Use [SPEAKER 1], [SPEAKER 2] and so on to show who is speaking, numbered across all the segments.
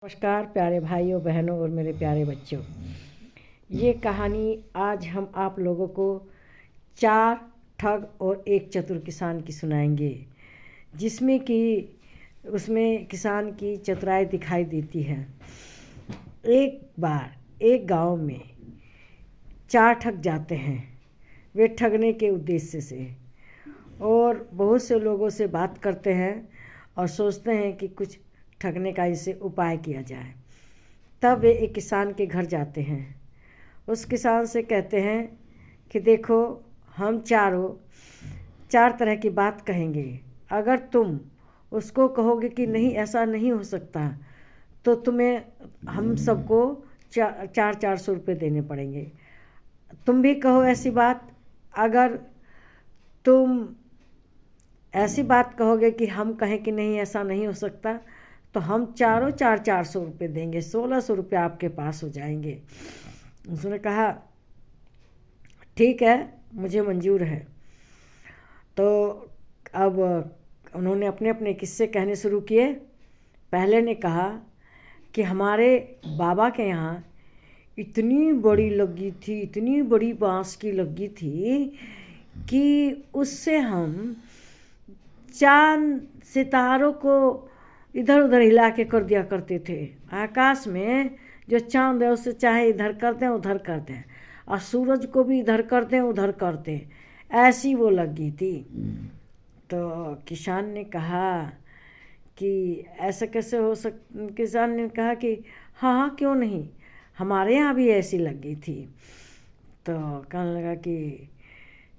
[SPEAKER 1] नमस्कार प्यारे भाइयों बहनों और मेरे प्यारे बच्चों। ये कहानी आज हम आप लोगों को 4 ठग और 1 चतुर किसान की सुनाएंगे, जिसमें कि उसमें किसान की चतुराई दिखाई देती है। एक बार एक गांव में 4 ठग जाते हैं, वे ठगने के उद्देश्य से, और बहुत से लोगों से बात करते हैं और सोचते हैं कि कुछ ठगने का इसे उपाय किया जाए। तब वे एक किसान के घर जाते हैं। उस किसान से कहते हैं कि देखो, हम 4 तरह की बात कहेंगे। अगर तुम उसको कहोगे कि नहीं ऐसा नहीं हो सकता, तो तुम्हें हम सबको 400 रुपये देने पड़ेंगे। तुम भी कहो ऐसी बात। अगर तुम ऐसी बात कहोगे कि हम कहें कि नहीं ऐसा नहीं हो सकता, तो हम चारों 400 रुपये देंगे, 1600 रुपये आपके पास हो जाएंगे। उसने कहा ठीक है, मुझे मंजूर है। तो अब उन्होंने अपने अपने किस्से कहने शुरू किए। पहले ने कहा कि हमारे बाबा के यहाँ इतनी बड़ी लगी थी, इतनी बड़ी बांस की लगी थी कि उससे हम चांद सितारों को इधर उधर हिला के कर दिया करते थे। आकाश में जो चांद है उससे चाहे इधर कर दें उधर कर दें, और सूरज को भी इधर कर दें उधर कर दें, ऐसी वो लगी थी। तो किसान ने कहा कि ऐसा कैसे हो किसान ने कहा कि हाँ हाँ क्यों नहीं, हमारे यहाँ भी ऐसी लगी थी। तो कहने लगा कि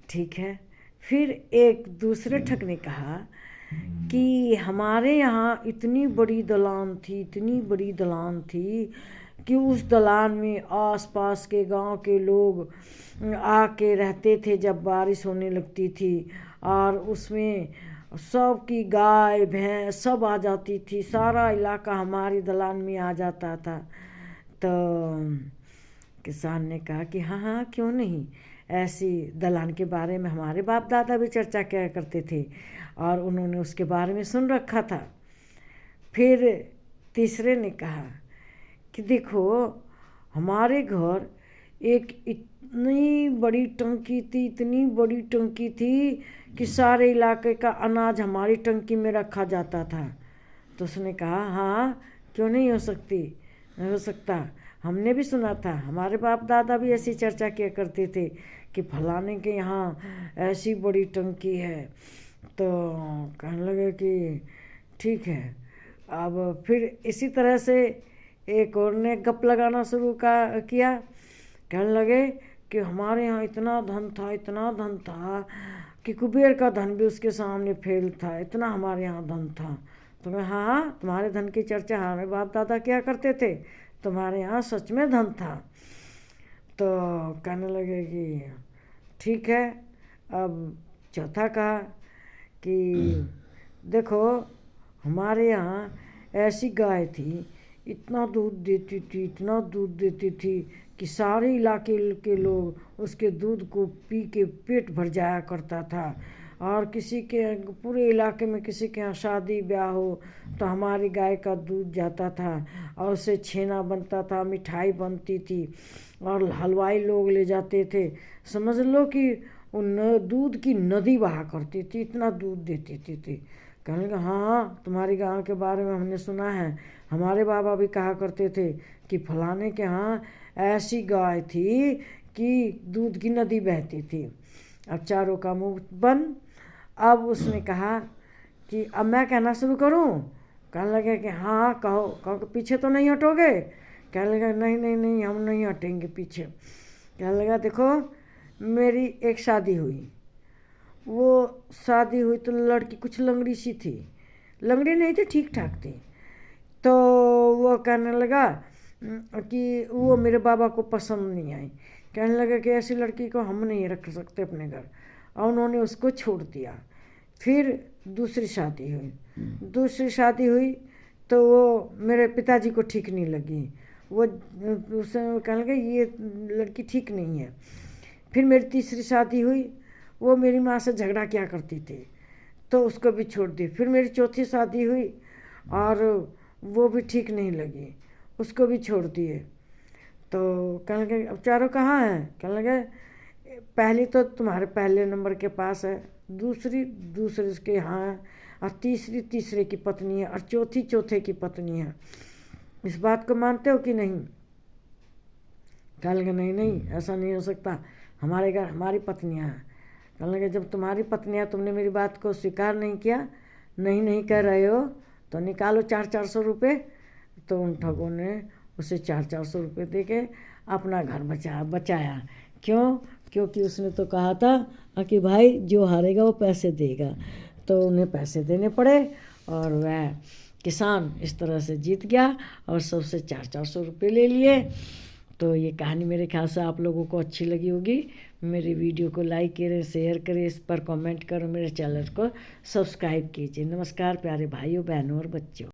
[SPEAKER 1] ठीक है। फिर एक दूसरे ठग ने कहा कि हमारे यहाँ इतनी बड़ी दलान थी, इतनी बड़ी दलान थी कि उस दलान में आसपास के गांव के लोग आके रहते थे जब बारिश होने लगती थी, और उसमें सब की गाय भैंस सब आ जाती थी, सारा इलाका हमारी दलान में आ जाता था। तो किसान ने कहा कि हाँ हाँ क्यों नहीं, ऐसी दलान के बारे में हमारे बाप दादा भी चर्चा किया करते थे और उन्होंने उसके बारे में सुन रखा था। फिर तीसरे ने कहा कि देखो, हमारे घर एक इतनी बड़ी टंकी थी, इतनी बड़ी टंकी थी कि सारे इलाके का अनाज हमारी टंकी में रखा जाता था। तो उसने कहा हाँ क्यों नहीं हो सकती, नहीं हो सकता, हमने भी सुना था, हमारे बाप दादा भी ऐसी चर्चा किया करते थे कि फलाने के यहाँ ऐसी बड़ी टंकी है। तो कहने लगे कि ठीक है। अब फिर इसी तरह से एक और ने गप लगाना शुरू किया। कहने लगे कि हमारे यहाँ इतना धन था, इतना धन था कि कुबेर का धन भी उसके सामने फेल था, इतना हमारे यहाँ धन था। तो मैं हाँ हाँ, तुम्हारे धन की चर्चा हमारे बाप दादा क्या करते थे, तुम्हारे यहाँ सच में धन था। तो कहने लगे कि ठीक है। अब चौथा कहा कि देखो, हमारे यहाँ ऐसी गाय थी, इतना दूध देती थी, इतना दूध देती थी कि सारे इलाके के लोग उसके दूध को पी के पेट भर जाया करता था। और किसी के पूरे इलाके में किसी के यहाँ शादी ब्याह हो तो हमारी गाय का दूध जाता था और उससे छेना बनता था, मिठाई बनती थी और हलवाई लोग ले जाते थे। समझ लो कि उन दूध की नदी बहा करती थी, इतना दूध देती थी। कहने लगा हाँ, तुम्हारी गाँव के बारे में हमने सुना है, हमारे बाबा भी कहा करते थे कि फलाने के यहाँ ऐसी गाय थी कि दूध की नदी बहती थी। अब चारों का मुंह बंद। अब उसने कहा कि अब मैं कहना शुरू करूं। कहने लगे कि हाँ कहो, कहो कि पीछे तो नहीं हटोगे। कहने लगा नहीं नहीं नहीं, हम नहीं हटेंगे पीछे। कहने लगा देखो, मेरी एक शादी हुई, वो शादी हुई तो लड़की कुछ लंगड़ी सी थी, लंगड़ी नहीं थी, ठीक ठाक थी। तो वो कहने लगा कि वो मेरे बाबा को पसंद नहीं आई। कहने लगा कि ऐसी लड़की को हम नहीं रख सकते अपने घर, और उन्होंने उसको छोड़ दिया। फिर दूसरी शादी हुई तो वो मेरे पिताजी को ठीक नहीं लगी, वो उससे कहने लगे ये लड़की ठीक नहीं है। फिर मेरी तीसरी शादी हुई, वो मेरी माँ से झगड़ा किया करती थी तो उसको भी छोड़ दी। फिर मेरी चौथी शादी हुई और वो भी ठीक नहीं लगी, उसको भी छोड़ दिए। तो कहने लगे अब चारों कहाँ हैं? कहने लगे पहली तो तुम्हारे पहले नंबर के पास है, दूसरी दूसरे के यहाँ है, और तीसरी तीसरे की पत्नी है, और चौथी चौथे की पत्नी है। इस बात को मानते हो कि नहीं? कहने लगे नहीं नहीं, ऐसा नहीं हो सकता, हमारे घर हमारी पत्नियाँ हैं। कहने लगे जब तुम्हारी पत्नियाँ, तुमने मेरी बात को स्वीकार नहीं किया, नहीं कह रहे हो, तो निकालो 400 रुपये। तो उन ठगों ने उसे 400 रुपये दे के अपना घर बचाया। क्यों? क्योंकि उसने तो कहा था कि भाई जो हारेगा वो पैसे देगा, तो उन्हें पैसे देने पड़े, और वह किसान इस तरह से जीत गया और सबसे 400 रुपये ले लिए। तो ये कहानी मेरे ख्याल से आप लोगों को अच्छी लगी होगी। मेरी वीडियो को लाइक करें, शेयर करें, इस पर कमेंट करो, मेरे चैनल को सब्सक्राइब कीजिए। नमस्कार प्यारे भाइयों, बहनों और बच्चों।